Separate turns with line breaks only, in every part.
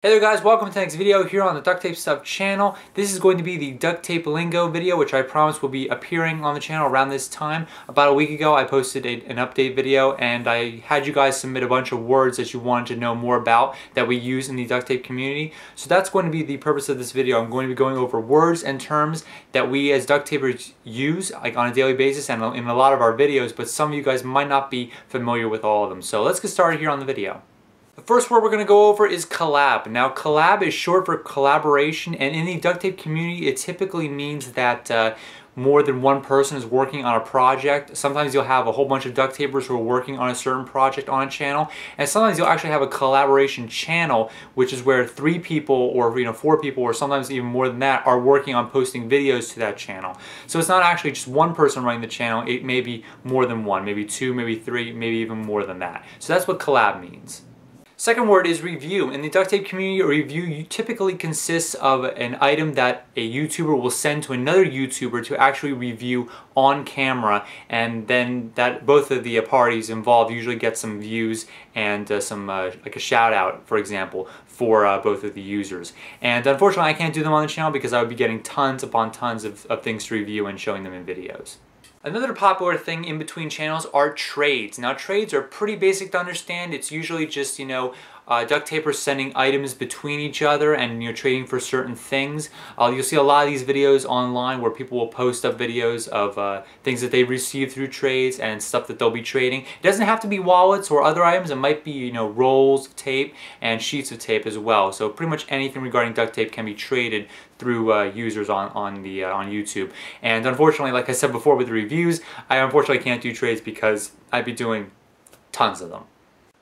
Hey there guys, welcome to the next video here on the Duct Tape Stuff channel. This is going to be the Duct Tape Lingo video, which I promise will be appearing on the channel around this time. About a week ago I posted an update video and I had you guys submit a bunch of words that you wanted to know more about that we use in the duct tape community. So that's going to be the purpose of this video. I'm going to be going over words and terms that we as duct tapers use like on a daily basis and in a lot of our videos, but some of you guys might not be familiar with all of them. So let's get started here on the video. The first word we're going to go over is collab. Now collab is short for collaboration, and in the duct tape community it typically means that more than one person is working on a project. Sometimes you'll have a whole bunch of duct tapers who are working on a certain project on a channel, and sometimes you'll actually have a collaboration channel, which is where 3 people or 4 people or sometimes even more than that are working on posting videos to that channel. So it's not actually just one person running the channel, it may be more than one, maybe 2, maybe 3, maybe even more than that. So that's what collab means. Second word is review. In the duct tape community, a review typically consists of an item that a YouTuber will send to another YouTuber to actually review on camera, and then that both of the parties involved usually get some views and like a shout out, for example, for both of the users. And unfortunately I can't do them on the channel because I would be getting tons upon tons of things to review and showing them in videos. Another popular thing in between channels are trades. Now trades are pretty basic to understand. It's usually just, duct tapers sending items between each other and trading for certain things. You'll see a lot of these videos online where people will post up videos of things that they've received through trades and stuff that they'll be trading. It doesn't have to be wallets or other items. It might be rolls of tape and sheets of tape as well. So pretty much anything regarding duct tape can be traded through users on YouTube. And unfortunately, like I said before with the reviews, I unfortunately can't do trades because I'd be doing tons of them.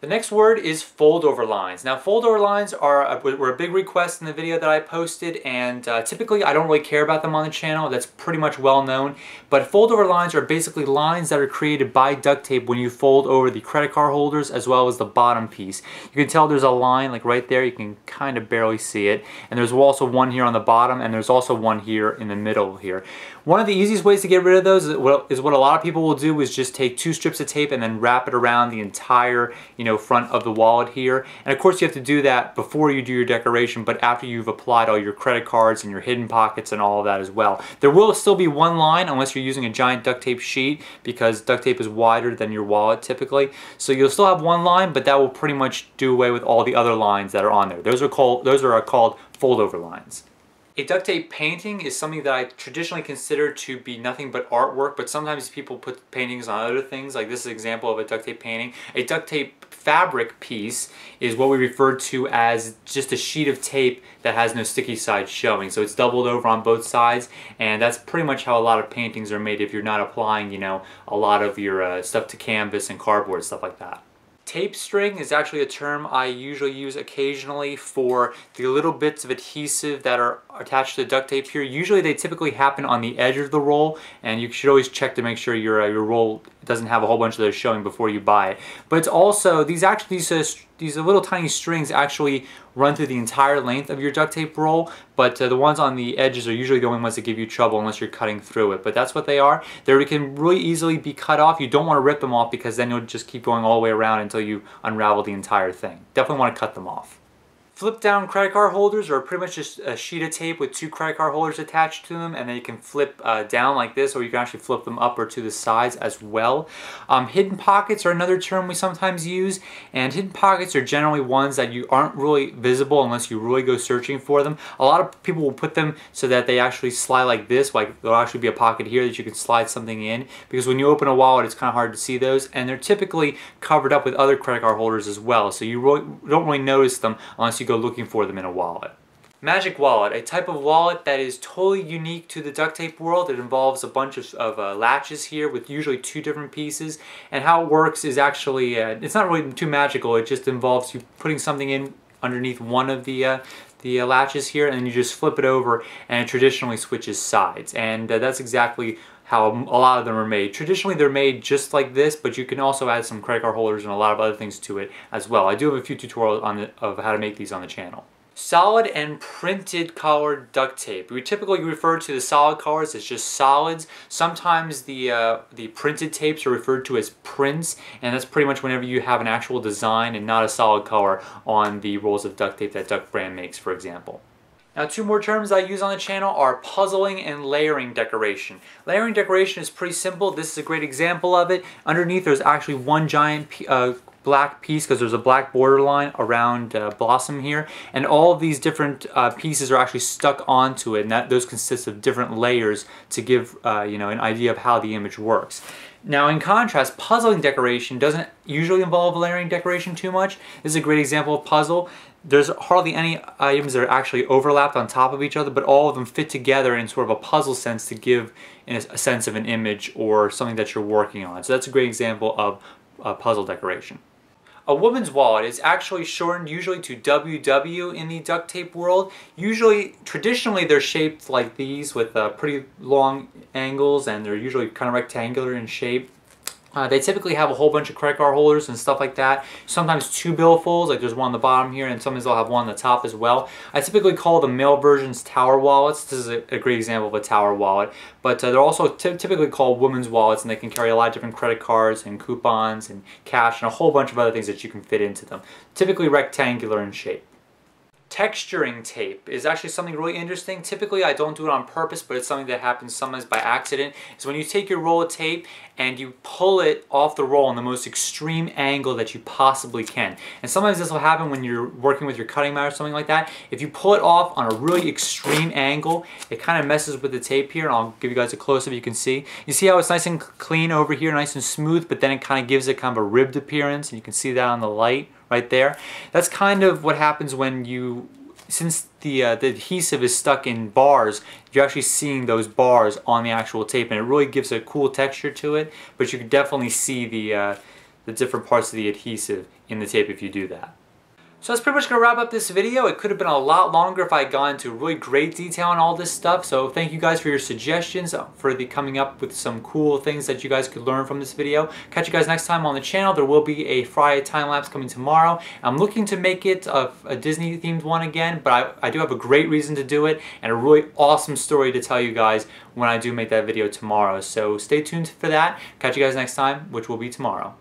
The next word is fold over lines. Now fold over lines were a big request in the video that I posted, and typically I don't really care about them on the channel. That's pretty much well known. But fold over lines are basically lines that are created by duct tape when you fold over the credit card holders as well as the bottom piece. You can tell there's a line like right there. You can kind of barely see it. And there's also one here on the bottom, and there's also one here in the middle here. One of the easiest ways to get rid of those is what a lot of people will do is just take 2 strips of tape and then wrap it around the entire front of the wallet here. And of course you have to do that before you do your decoration, but after you've applied all your credit cards and your hidden pockets and all of that as well. There will still be one line unless you're using a giant duct tape sheet, because duct tape is wider than your wallet typically. So you'll still have one line, but that will pretty much do away with all the other lines that are on there. Those are called fold over lines. A duct tape painting is something that I traditionally consider to be nothing but artwork, but sometimes people put paintings on other things. Like this is an example of a duct tape painting. A duct tape fabric piece is what we refer to as just a sheet of tape that has no sticky side showing. So it's doubled over on both sides, and that's pretty much how a lot of paintings are made if you're not applying, a lot of your stuff to canvas and cardboard, stuff like that. Tape string is actually a term I usually use occasionally for the little bits of adhesive that are attached to the duct tape here. Usually they typically happen on the edge of the roll, and you should always check to make sure your roll doesn't have a whole bunch of those showing before you buy it. But it's also, these little tiny strings actually run through the entire length of your duct tape roll, but the ones on the edges are usually the only ones that give you trouble unless you're cutting through it. But that's what they are. They can really easily be cut off. You don't want to rip them off because then you'll just keep going all the way around until you unravel the entire thing. Definitely want to cut them off. Flip down credit card holders are pretty much just a sheet of tape with 2 credit card holders attached to them, and then you can flip down like this, or you can actually flip them up or to the sides as well. Hidden pockets are another term we sometimes use, and hidden pockets are generally ones that you aren't really visible unless you really go searching for them. A lot of people will put them so that they actually slide like this, like there'll actually be a pocket here that you can slide something in, because when you open a wallet it's kind of hard to see those, and they're typically covered up with other credit card holders as well, so you don't really notice them unless you go looking for them in a wallet. Magic wallet, a type of wallet that is totally unique to the duct tape world. It involves a bunch of latches here with usually 2 different pieces, and how it works is actually, it's not really too magical. It just involves you putting something in underneath one of the latches here, and then you just flip it over and it traditionally switches sides, and that's exactly how a lot of them are made. Traditionally they're made just like this, but you can also add some credit card holders and a lot of other things to it as well. I do have a few tutorials of how to make these on the channel. Solid and printed colored duct tape. We typically refer to the solid colors as just solids. Sometimes the printed tapes are referred to as prints, and that's pretty much whenever you have an actual design and not a solid color on the rolls of duct tape that Duct brand makes, for example. Now, two more terms I use on the channel are puzzling and layering decoration. Layering decoration is pretty simple. This is a great example of it. Underneath there's actually one giant black piece because there's a black border line around Blossom here, and all of these different pieces are actually stuck onto it, and those consist of different layers to give you know, an idea of how the image works. Now, in contrast, puzzling decoration doesn't usually involve layering decoration too much. This is a great example of puzzle. There's hardly any items that are actually overlapped on top of each other, but all of them fit together in sort of a puzzle sense to give a sense of an image or something that you're working on. So that's a great example of puzzle decoration. A woman's wallet is actually shortened usually to WW in the duct tape world. Traditionally they're shaped like these with pretty long angles, and they're usually kind of rectangular in shape. They typically have a whole bunch of credit card holders and stuff like that. Sometimes two billfolds, like there's one on the bottom here, and sometimes they'll have one on the top as well. I typically call the male versions tower wallets. This is a great example of a tower wallet. But they're also typically called women's wallets, and they can carry a lot of different credit cards and coupons and cash and a whole bunch of other things that you can fit into them. Typically rectangular in shape. Texturing tape is actually something really interesting. Typically I don't do it on purpose, but it's something that happens sometimes by accident. Is when you take your roll of tape and you pull it off the roll in the most extreme angle that you possibly can. And sometimes this will happen when you're working with your cutting mat or something like that. If you pull it off on a really extreme angle, it kind of messes with the tape here, and I'll give you guys a close-up. You can see. You see how it's nice and clean over here, nice and smooth, but then it kind of gives it kind of a ribbed appearance, and you can see that on the light right there. That's kind of what happens when since the adhesive is stuck in bars, you're actually seeing those bars on the actual tape, and it really gives a cool texture to it, but you can definitely see the different parts of the adhesive in the tape if you do that. So that's pretty much going to wrap up this video. It could have been a lot longer if I had gone into really great detail on all this stuff. So thank you guys for your suggestions, for coming up with some cool things that you guys could learn from this video. Catch you guys next time on the channel. There will be a Friday time-lapse coming tomorrow. I'm looking to make it a Disney-themed one again, but I do have a great reason to do it and a really awesome story to tell you guys when I do make that video tomorrow. So stay tuned for that. Catch you guys next time, which will be tomorrow.